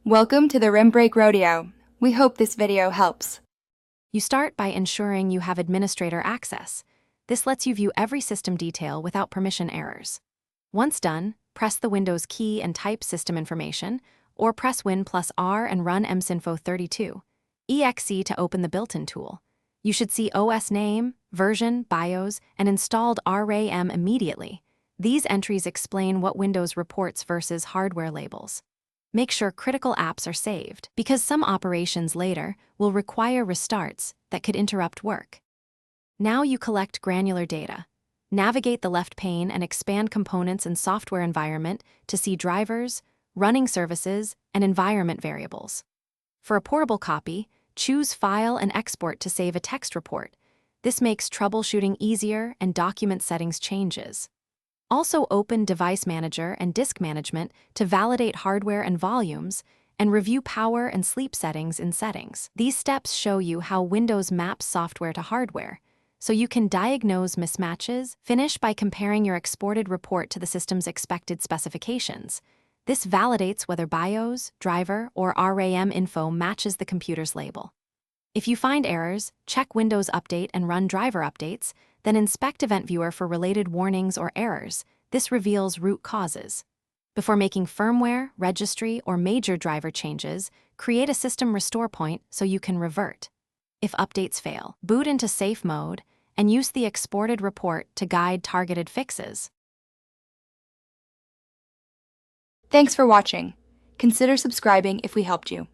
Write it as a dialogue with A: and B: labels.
A: Welcome to the Rim Break Rodeo. We hope this video helps.
B: You start by ensuring you have administrator access. This lets you view every system detail without permission errors. Once done, press the Windows key and type system information, or press Win+R and run msinfo32. exe to open the built-in tool. You should see OS name, version, BIOS, and installed RAM immediately. These entries explain what Windows reports versus hardware labels. Make sure critical apps are saved, because some operations later will require restarts that could interrupt work. Now you collect granular data. Navigate the left pane and expand components and software environment to see drivers, running services, and environment variables. For a portable copy, choose File and Export to save a text report. This makes troubleshooting easier and document settings changes. Also open Device Manager and Disk Management to validate hardware and volumes, and review power and sleep settings in Settings. These steps show you how Windows maps software to hardware, so you can diagnose mismatches. Finish by comparing your exported report to the system's expected specifications. This validates whether BIOS, driver, or RAM info matches the computer's label. If you find errors, check Windows Update and run driver updates, then inspect Event Viewer for related warnings or errors. This reveals root causes. Before making firmware, registry, or major driver changes, create a system restore point so you can revert. If updates fail, boot into safe mode and use the exported report to guide targeted fixes.
A: Thanks for watching. Consider subscribing if we helped you.